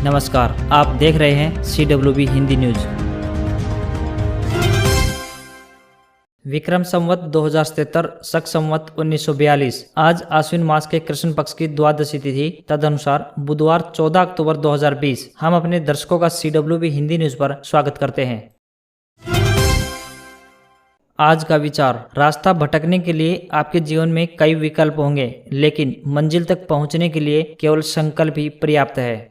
नमस्कार, आप देख रहे हैं CWB हिंदी न्यूज। विक्रम संवत 2077 शक संवत 1942 आज आश्विन मास के कृष्ण पक्ष की द्वादशी तिथि तदनुसार बुधवार 14 अक्टूबर 2020 हम अपने दर्शकों का CWB हिंदी न्यूज पर स्वागत करते हैं। आज का विचार, रास्ता भटकने के लिए आपके जीवन में कई विकल्प होंगे, लेकिन मंजिल तक पहुंचने के लिए केवल संकल्प ही पर्याप्त है।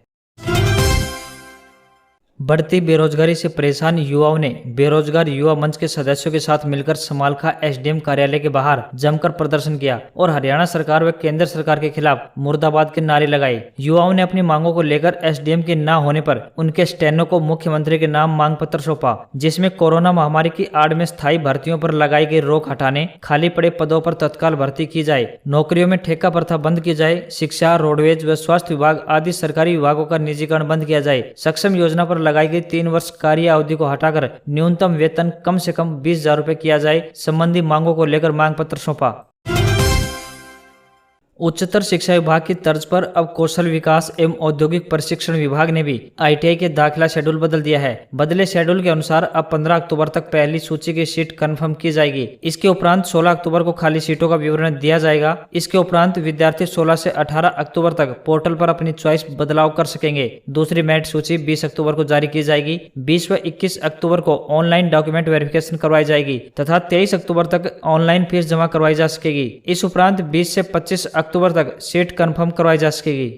बढ़ती बेरोजगारी से परेशान युवाओं ने बेरोजगार युवा मंच के सदस्यों के साथ मिलकर समालखा SDM कार्यालय के बाहर जमकर प्रदर्शन किया और हरियाणा सरकार व केंद्र सरकार के खिलाफ मुर्दाबाद के नारे लगाए। युवाओं ने अपनी मांगों को लेकर SDM के न होने पर उनके स्टैंडों को मुख्यमंत्री के नाम मांग पत्र सौंपा, जिसमें कोरोना महामारी की आड़ में स्थायी भर्तियों पर लगाई गई रोक हटाने, खाली पड़े पदों पर तत्काल भर्ती की जाए, नौकरियों में ठेका प्रथा बंद की जाए, शिक्षा, रोडवेज व स्वास्थ्य विभाग आदि सरकारी विभागों का निजीकरण बंद किया जाए, सक्षम योजना पर लगाई गई 3 वर्ष कार्य अवधि को हटाकर न्यूनतम वेतन कम से कम 20,000 रुपए किया जाए। संबंधी मांगों को लेकर मांग पत्र सौंपा। उच्चतर शिक्षा विभाग की तर्ज पर अब कौशल विकास एवं औद्योगिक प्रशिक्षण विभाग ने भी ITI के दाखिला शेड्यूल बदल दिया है। बदले शेड्यूल के अनुसार अब 15 अक्टूबर तक पहली सूची की सीट कंफर्म की जाएगी। इसके उपरांत 16 अक्टूबर को खाली सीटों का विवरण दिया जाएगा। इसके उपरांत विद्यार्थी 16 से 18 अक्टूबर तक पोर्टल पर अपनी चॉइस बदलाव कर सकेंगे। दूसरी मेरिट सूची 20 अक्टूबर को जारी की जाएगी। 20 व 21 अक्टूबर को ऑनलाइन डॉक्यूमेंट वेरिफिकेशन करवाई जाएगी तथा 23 अक्टूबर तक ऑनलाइन फीस जमा करवाई जा सकेगी। इस उपरांत 20 से 25 अक्टूबर तक सीट कंफर्म करवाई जा सकेगी।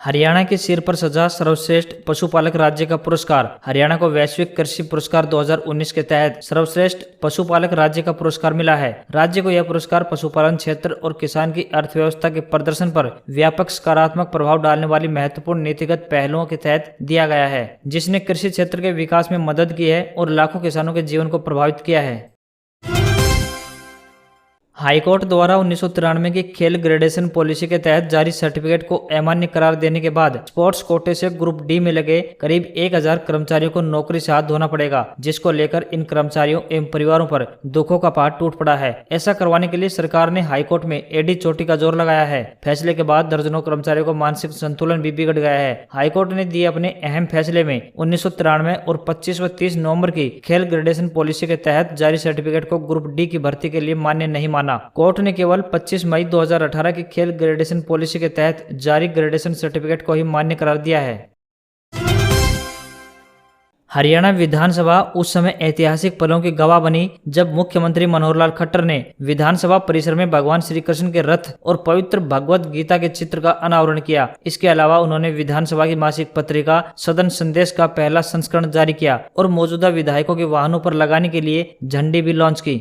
हरियाणा के सिर पर सजा सर्वश्रेष्ठ पशुपालक राज्य का पुरस्कार। हरियाणा को वैश्विक कृषि पुरस्कार 2019 के तहत सर्वश्रेष्ठ पशुपालक राज्य का पुरस्कार मिला है। राज्य को यह पुरस्कार पशुपालन क्षेत्र और किसान की अर्थव्यवस्था के प्रदर्शन पर व्यापक सकारात्मक प्रभाव डालने वाली महत्वपूर्ण नीतिगत पहलुओं के तहत दिया गया है, जिसने कृषि क्षेत्र के विकास में मदद की है और लाखों किसानों के जीवन को प्रभावित किया है। हाईकोर्ट द्वारा 1993 की खेल ग्रेडेशन पॉलिसी के तहत जारी सर्टिफिकेट को अमान्य करार देने के बाद स्पोर्ट्स कोटे से ग्रुप डी में लगे करीब 1000 कर्मचारियों को नौकरी से हाथ धोना पड़ेगा, जिसको लेकर इन कर्मचारियों एवं परिवारों पर दुखों का पहाड़ टूट पड़ा है। ऐसा करवाने के लिए सरकार ने हाईकोर्ट में एडी चोटी का जोर लगाया है। फैसले के बाद दर्जनों कर्मचारियों को मानसिक संतुलन भी बिगड़ गया है। हाईकोर्ट ने दिए अपने अहम फैसले में 1993 और 25 व 30 नवंबर की खेल ग्रेडेशन पॉलिसी के तहत जारी सर्टिफिकेट को ग्रुप डी की भर्ती के लिए मान्य नहीं माना। कोर्ट ने केवल 25 मई 2018 की खेल ग्रेडेशन पॉलिसी के तहत जारी ग्रेडेशन सर्टिफिकेट को ही मान्य करार दिया है। हरियाणा विधानसभा उस समय ऐतिहासिक पलों की गवाह बनी जब मुख्यमंत्री मनोहर लाल खट्टर ने विधानसभा परिसर में भगवान श्री कृष्ण के रथ और पवित्र भगवत गीता के चित्र का अनावरण किया। इसके अलावा उन्होंने विधानसभा की मासिक पत्रिका सदन संदेश का पहला संस्करण जारी किया और मौजूदा विधायकों के वाहनों पर लगाने के लिए झंडी भी लॉन्च की।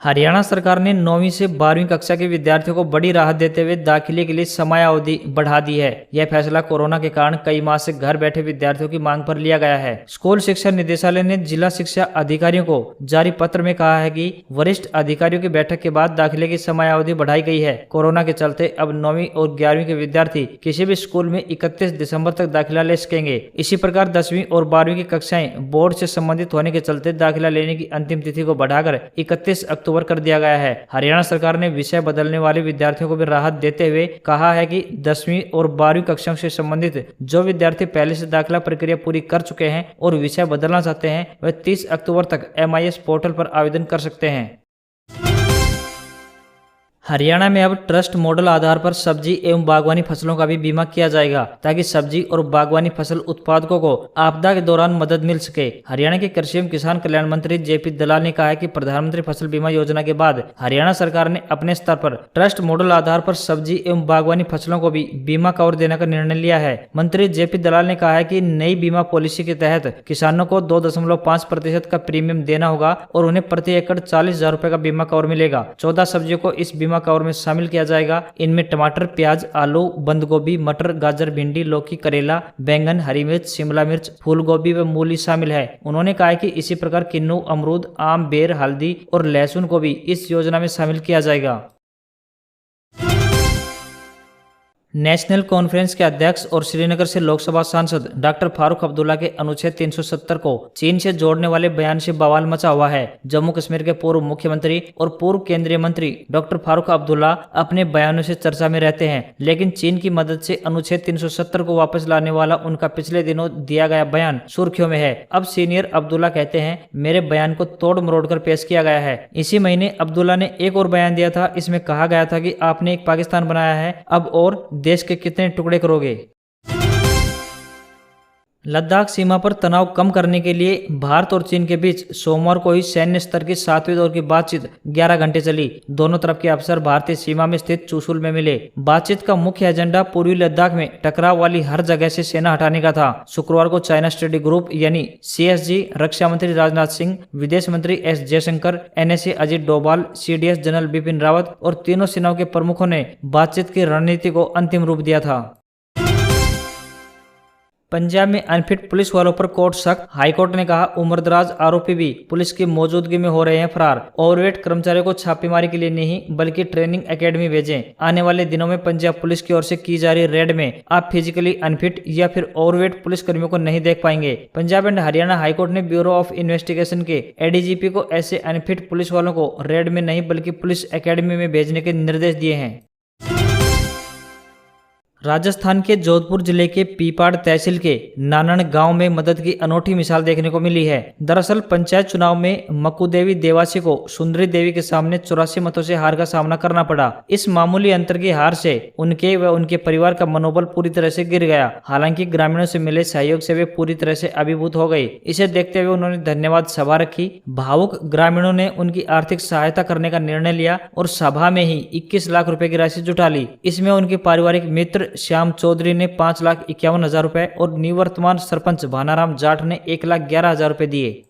हरियाणा सरकार ने 9वीं से 12वीं कक्षा के विद्यार्थियों को बड़ी राहत देते हुए दाखिले के लिए समयावधि बढ़ा दी है। यह फैसला कोरोना के कारण कई माह से घर बैठे विद्यार्थियों की मांग पर लिया गया है। स्कूल शिक्षा निदेशालय ने जिला शिक्षा अधिकारियों को जारी पत्र में कहा है कि वरिष्ठ अधिकारियों की बैठक के बाद दाखिले की समयावधि बढ़ाई गई है। कोरोना के चलते अब 9वीं और 11वीं के विद्यार्थी किसी भी स्कूल में 31 दिसंबर तक दाखिला ले सकेंगे। इसी प्रकार 10वीं और 12वीं की कक्षाएं बोर्ड से संबंधित होने के चलते दाखिला लेने की अंतिम तिथि को बढ़ाकर 31 अक्टूबर कर दिया गया है। हरियाणा सरकार ने विषय बदलने वाले विद्यार्थियों को भी राहत देते हुए कहा है कि 10वीं और 12वीं कक्षाओं से संबंधित जो विद्यार्थी पहले से दाखिला प्रक्रिया पूरी कर चुके हैं और विषय बदलना चाहते हैं, वह 30 अक्टूबर तक MIS पोर्टल पर आवेदन कर सकते हैं। हरियाणा में अब ट्रस्ट मॉडल आधार पर सब्जी एवं बागवानी फसलों का भी बीमा किया जाएगा, ताकि सब्जी और बागवानी फसल उत्पादकों को आपदा के दौरान मदद मिल सके। हरियाणा के कृषि एवं किसान कल्याण मंत्री JP दलाल ने कहा है कि प्रधानमंत्री फसल बीमा योजना के बाद हरियाणा सरकार ने अपने स्तर पर ट्रस्ट मॉडल आधार पर सब्जी एवं बागवानी फसलों को भी बीमा कवर देने का निर्णय लिया है। मंत्री JP दलाल ने कहा है कि नई बीमा पॉलिसी के तहत किसानों को 2.5% का प्रीमियम देना होगा और उन्हें प्रति एकड़ 40,000 रुपए का बीमा कवर मिलेगा। 14 सब्जियों को इस बीमा कवर में शामिल किया जाएगा। इनमें टमाटर, प्याज, आलू, बंद गोभी, मटर, गाजर, भिंडी, लौकी, करेला, बैंगन, हरी मिर्च, शिमला मिर्च, फूल गोभी व मूली शामिल है। उन्होंने कहा कि इसी प्रकार किन्नू, अमरूद, आम, बेर, हल्दी और लहसुन को भी इस योजना में शामिल किया जाएगा। नेशनल कॉन्फ्रेंस के अध्यक्ष और श्रीनगर से लोकसभा सांसद डॉक्टर फारूक अब्दुल्ला के अनुच्छेद 370 को चीन से जोड़ने वाले बयान से बवाल मचा हुआ है। जम्मू कश्मीर के पूर्व मुख्यमंत्री और पूर्व केंद्रीय मंत्री डॉक्टर फारूक अब्दुल्ला अपने बयानों से चर्चा में रहते हैं, लेकिन चीन की मदद से अनुच्छेद 370 को वापस लाने वाला उनका पिछले दिनों दिया गया बयान सुर्खियों में है। अब सीनियर अब्दुल्ला कहते हैं, मेरे बयान को तोड़ मरोड़ कर पेश किया गया है। इसी महीने अब्दुल्ला ने एक और बयान दिया था। इसमें कहा गया था कि आपने एक पाकिस्तान बनाया है, अब और देश के कितने टुकड़े करोगे। लद्दाख सीमा पर तनाव कम करने के लिए भारत और चीन के बीच सोमवार को ही सैन्य स्तर की 7वें दौर की बातचीत 11 घंटे चली। दोनों तरफ के अफसर भारतीय सीमा में स्थित चुशुल में मिले। बातचीत का मुख्य एजेंडा पूर्वी लद्दाख में टकराव वाली हर जगह से सेना हटाने का था। शुक्रवार को चाइना स्टडी ग्रुप यानी CSG, रक्षा मंत्री राजनाथ सिंह, विदेश मंत्री S Jaishankar, NSA Ajit Doval, CDS general Bipin Rawat और तीनों सेनाओं के प्रमुखों ने बातचीत की रणनीति को अंतिम रूप दिया था। पंजाब में अनफिट पुलिस वालों पर कोर्ट सख्त। हाईकोर्ट ने कहा, उम्रदराज आरोपी भी पुलिस की मौजूदगी में हो रहे हैं फरार। ओवरवेट कर्मचारियों को छापेमारी के लिए नहीं बल्कि ट्रेनिंग एकेडमी भेजें। आने वाले दिनों में पंजाब पुलिस की ओर से की जा रही रेड में आप फिजिकली अनफिट या फिर ओवरवेट पुलिस कर्मियों को नहीं देख पाएंगे। पंजाब एंड हरियाणा हाईकोर्ट ने ब्यूरो ऑफ इन्वेस्टिगेशन के ADGP को ऐसे अनफिट पुलिस वालों को रेड में नहीं बल्कि पुलिस एकेडमी में भेजने के निर्देश दिए हैं। राजस्थान के जोधपुर जिले के पीपाड़ तहसील के नानन गांव में मदद की अनोखी मिसाल देखने को मिली है। दरअसल पंचायत चुनाव में मक्कू देवी देवासी को सुंदरी देवी के सामने 84 मतों से हार का सामना करना पड़ा। इस मामूली अंतर की हार से उनके व उनके परिवार का मनोबल पूरी तरह से गिर गया। हालांकि ग्रामीणों से मिले सहयोग से वे पूरी तरह से अभिभूत हो गए। इसे देखते हुए उन्होंने धन्यवाद सभा रखी। भावुक ग्रामीणों ने उनकी आर्थिक सहायता करने का निर्णय लिया और सभा में ही 21 लाख रुपए की राशि जुटा ली। इसमें उनके पारिवारिक मित्र श्याम चौधरी ने 5,51,000 रुपए और निवर्तमान सरपंच भानाराम जाट ने 1,11,000 रुपए दिए।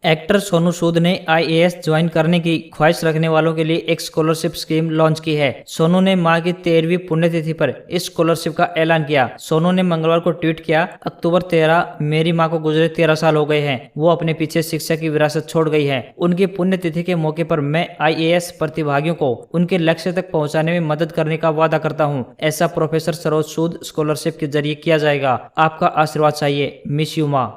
एक्टर सोनू सूद ने IAS ज्वाइन करने की ख्वाहिश रखने वालों के लिए एक स्कॉलरशिप स्कीम लॉन्च की है। सोनू ने मां की 13वीं पुण्यतिथि पर इस स्कॉलरशिप का ऐलान किया। सोनू ने मंगलवार को ट्वीट किया, अक्टूबर 13, मेरी मां को गुजरे 13 साल हो गए हैं। वो अपने पीछे शिक्षा की विरासत छोड़ गई है। उनकी पुण्यतिथि के मौके पर मैं IAS प्रतिभागियों को उनके लक्ष्य तक पहुंचाने में मदद करने का वादा करता हूं। ऐसा प्रोफेसर सरोज सूद स्कॉलरशिप के जरिए किया जाएगा। आपका आशीर्वाद चाहिए। मिस यू मां।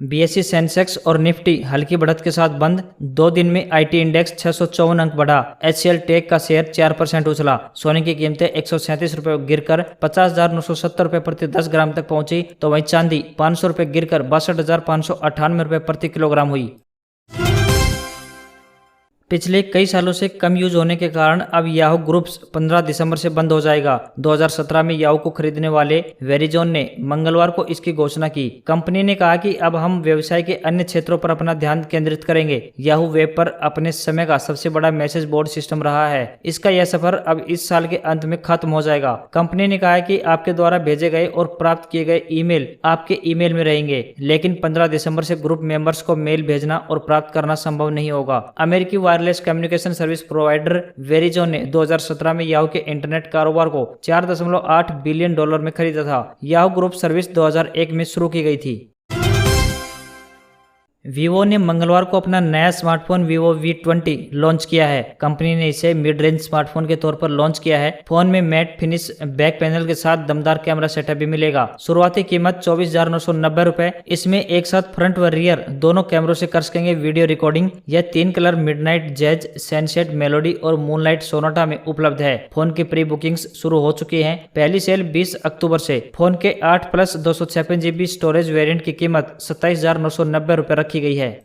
BSE सेंसेक्स और निफ्टी हल्की बढ़त के साथ बंद। 2 दिन में IT इंडेक्स 654 अंक बढ़ा। HCL टेक का शेयर 4% उछला। सोने की कीमतें 137 रुपए गिरकर 50,970 रुपए प्रति 10 ग्राम तक पहुंची, तो वहीं चांदी 500 रुपए गिरकर 62,598 रुपए प्रति किलोग्राम हुई। पिछले कई सालों से कम यूज होने के कारण अब याहू ग्रुप्स 15 दिसंबर से बंद हो जाएगा। 2017 में याहू को खरीदने वाले वेरिजोन ने मंगलवार को इसकी घोषणा की। कंपनी ने कहा कि अब हम व्यवसाय के अन्य क्षेत्रों पर अपना ध्यान केंद्रित करेंगे। याहू वेब पर अपने समय का सबसे बड़ा मैसेज बोर्ड सिस्टम रहा है। इसका यह सफर अब इस साल के अंत में खत्म हो जाएगा। कंपनी ने कहा है कि आपके द्वारा भेजे गए और प्राप्त किए गए ईमेल आपके ईमेल में रहेंगे, लेकिन 15 दिसंबर से ग्रुप मेंबर्स को मेल भेजना और प्राप्त करना संभव नहीं होगा। अमेरिकी wireless communication service provider Verizon ने 2017 में याहू के इंटरनेट कारोबार को $4.8 बिलियन में खरीदा था। याहू ग्रुप सर्विस 2001 में शुरू की गई थी। वीवो ने मंगलवार को अपना नया स्मार्टफोन Vivo V20 लॉन्च किया है। कंपनी ने इसे मिड रेंज स्मार्टफोन के तौर पर लॉन्च किया है। फोन में मैट फिनिश बैक पैनल के साथ दमदार कैमरा सेटअप भी मिलेगा। शुरुआती कीमत 24,990 रुपए। इसमें एक साथ फ्रंट व रियर दोनों कैमरों से कर सकेंगे वीडियो रिकॉर्डिंग। यह 3 colour midnight jazz, sunset melody और मूनलाइट सोनाटा में उपलब्ध है। फोन की प्री बुकिंग्स शुरू हो चुकी है। पहली सेल 20 अक्टूबर से। फोन के 8+ 256 GB स्टोरेज वेरिएंट की कीमत 27,990 रुपए रखी गई है।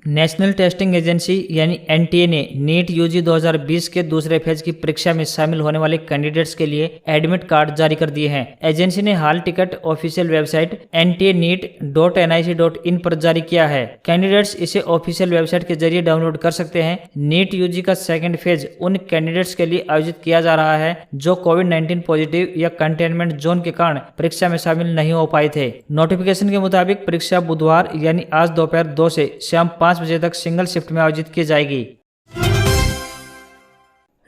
नेशनल टेस्टिंग एजेंसी यानी NTA ने नीट UG 2020 के दूसरे फेज की परीक्षा में शामिल होने वाले कैंडिडेट्स के लिए एडमिट कार्ड जारी कर दिए हैं। एजेंसी ने हाल टिकट ऑफिशियल वेबसाइट ntaneet.nic.in पर जारी किया है। कैंडिडेट्स इसे ऑफिशियल वेबसाइट के जरिए डाउनलोड कर सकते हैं। नीट UG का सेकंड फेज उन कैंडिडेट्स के लिए आयोजित किया जा रहा है जो कोविड-19 पॉजिटिव या कंटेनमेंट जोन के कारण परीक्षा में शामिल नहीं हो पाए थे। नोटिफिकेशन के मुताबिक परीक्षा बुधवार यानी आज दोपहर 2 से शाम 5 बजे तक सिंगल शिफ्ट में आयोजित की जाएगी।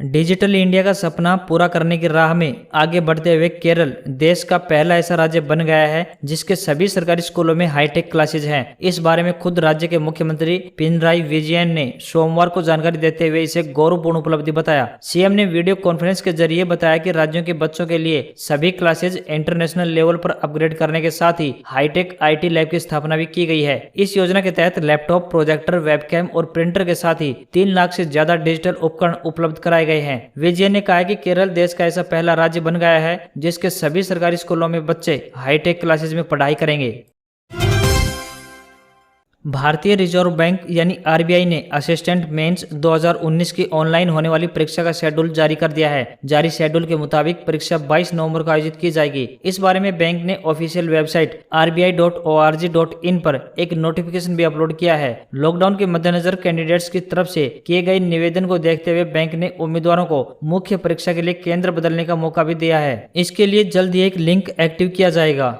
डिजिटल इंडिया का सपना पूरा करने की राह में आगे बढ़ते हुए केरल देश का पहला ऐसा राज्य बन गया है जिसके सभी सरकारी स्कूलों में हाईटेक क्लासेज हैं। इस बारे में खुद राज्य के मुख्यमंत्री पिनराई विजयन ने सोमवार को जानकारी देते हुए इसे गौरवपूर्ण उपलब्धि बताया। सीएम ने वीडियो कॉन्फ्रेंस के जरिए बताया कि राज्यों के बच्चों के लिए सभी क्लासेज इंटरनेशनल लेवल पर अपग्रेड करने के साथ ही हाईटेक IT लैब की स्थापना भी की गई है। इस योजना के तहत लैपटॉप, प्रोजेक्टर, वेबकैम और प्रिंटर के साथ ही 3 लाख से ज्यादा डिजिटल उपकरण उपलब्ध कराए गए हैं। विजय ने कहा कि केरल देश का ऐसा पहला राज्य बन गया है जिसके सभी सरकारी स्कूलों में बच्चे हाईटेक क्लासेज में पढ़ाई करेंगे। भारतीय रिजर्व बैंक यानी RBI ने असिस्टेंट मेंस 2019 की ऑनलाइन होने वाली परीक्षा का शेड्यूल जारी कर दिया है। जारी शेड्यूल के मुताबिक परीक्षा 22 नवंबर को आयोजित की जाएगी। इस बारे में बैंक ने ऑफिशियल वेबसाइट rbi.org.in पर एक नोटिफिकेशन भी अपलोड किया है। लॉकडाउन के मद्देनजर कैंडिडेट्स की तरफ से किए गए निवेदन को देखते हुए बैंक ने उम्मीदवारों को मुख्य परीक्षा के लिए केंद्र बदलने का मौका भी दिया है। इसके लिए जल्द ही एक लिंक एक्टिव किया जाएगा।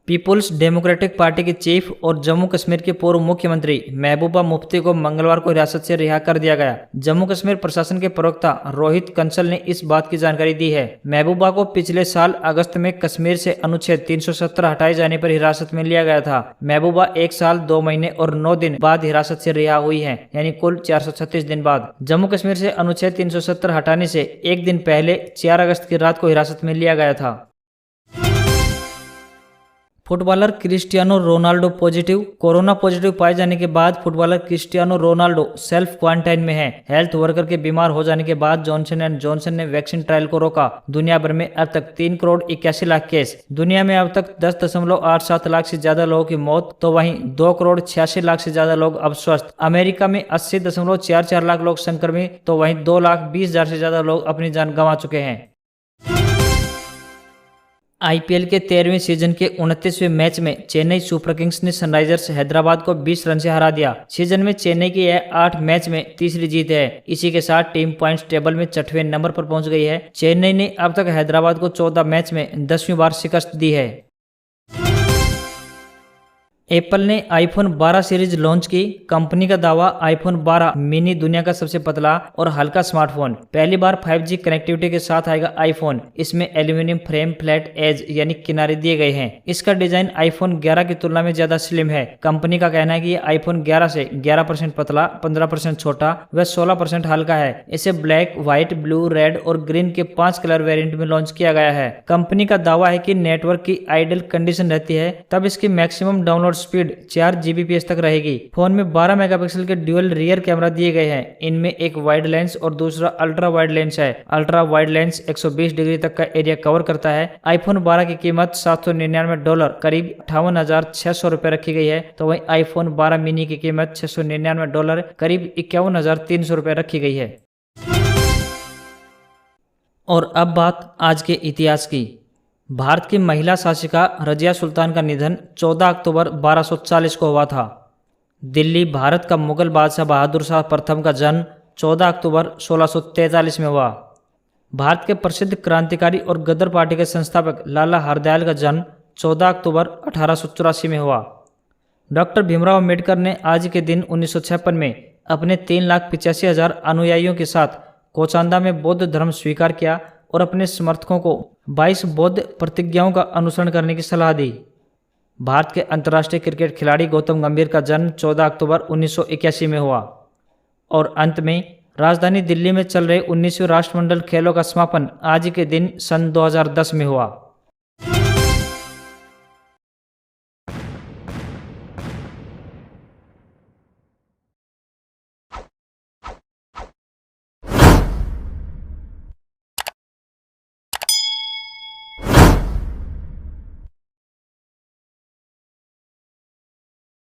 पीपुल्स डेमोक्रेटिक पार्टी के चीफ और जम्मू कश्मीर के पूर्व मुख्यमंत्री महबूबा मुफ्ती को मंगलवार को हिरासत से रिहा कर दिया गया। जम्मू कश्मीर प्रशासन के प्रवक्ता रोहित कंसल ने इस बात की जानकारी दी है। महबूबा को पिछले साल अगस्त में कश्मीर से अनुच्छेद 370 हटाए जाने पर हिरासत में लिया गया था। महबूबा 1 साल 2 महीने और 9 दिन बाद हिरासत से रिहा हुई है, यानी कुल 436 दिन बाद। जम्मू कश्मीर से अनुच्छेद 370 हटाने से एक दिन पहले 4 अगस्त की रात को हिरासत में लिया गया था। Footballer Cristiano Ronaldo corona positive पाए जाने के बाद footballer Cristiano Ronaldo self quarantine में है। हेल्थ वर्कर के बीमार हो जाने के बाद जॉनसन एंड जॉनसन ने वैक्सीन ट्रायल को रोका। दुनिया भर में अब तक 3 करोड़ 81 लाख केस। दुनिया में अब तक 10.87 लाख से ज्यादा लोगों की मौत, तो वहीं 2 करोड़ 86 लाख से ज्यादा लोग अब स्वस्थ। अमेरिका में 80.44 लाख लोग संक्रमित, तो वहीं 2,20,000 से ज्यादा लोग अपनी जान गंवा चुके हैं। IPL के 13वें सीजन के 29वें मैच में चेन्नई सुपर किंग्स ने सनराइजर्स हैदराबाद को 20 रन से हरा दिया। सीजन में चेन्नई की यह 8 मैच में तीसरी जीत है। इसी के साथ टीम पॉइंट्स टेबल में 6वें नंबर पर पहुंच गई है। चेन्नई ने अब तक हैदराबाद को 14 मैच में 10वीं बार शिकस्त दी है। एप्पल ने iPhone 12 सीरीज लॉन्च की। कंपनी का दावा iPhone 12 मिनी दुनिया का सबसे पतला और हल्का स्मार्टफोन। पहली बार 5G कनेक्टिविटी के साथ आएगा iPhone। इसमें एल्यूमिनियम फ्रेम, फ्लैट एज यानी किनारे दिए गए हैं। इसका डिजाइन iPhone 11 की तुलना में ज्यादा स्लिम है। कंपनी का कहना है कि ये iPhone 11 से 11% पतला, 15% छोटा व 16% हल्का है। इसे ब्लैक, व्हाइट, ब्लू, रेड और ग्रीन के 5 कलर वेरिएंट में लॉन्च किया गया है। कंपनी का दावा है कि नेटवर्क की आइडल कंडीशन रहती है तब इसकी मैक्सिमम डाउनलोड स्पीड 4 Gbps तक रहेगी। फोन में 12 मेगापिक्सल के ड्यूअल रियर कैमरा दिए गए हैं। इनमें एक वाइड लेंस और दूसरा अल्ट्रा वाइड लेंस है। अल्ट्रा वाइड लेंस 120 डिग्री तक का एरिया कवर करता है। iPhone 12 की कीमत $799 करीब 58,600 रुपए रखी गई है, तो वहीं iPhone 12 मिनी की कीमत $699 करीब 51,300 रुपए रखी गई है। और अब बात आज के इतिहास की। भारत की महिला शासिका रजिया सुल्तान का निधन 14 अक्टूबर 1240 को हुआ था। दिल्ली भारत का मुगल बादशाह बहादुर शाह प्रथम का जन्म 14 अक्टूबर 1643 में हुआ। भारत के प्रसिद्ध क्रांतिकारी और गदर पार्टी के संस्थापक लाला हरदयाल का जन्म 14 अक्टूबर 1884 में हुआ। डॉक्टर भीमराव अम्बेडकर ने आज के दिन 1956 में अपने 3,85,000 अनुयायियों के साथ कोचांदा में बौद्ध धर्म स्वीकार किया और अपने समर्थकों को 22 बौद्ध प्रतिज्ञाओं का अनुसरण करने की सलाह दी। भारत के अंतर्राष्ट्रीय क्रिकेट खिलाड़ी गौतम गंभीर का जन्म 14 अक्टूबर 1981 में हुआ। और अंत में राजधानी दिल्ली में चल रहे 19वें राष्ट्रमंडल खेलों का समापन आज के दिन सन 2010 में हुआ।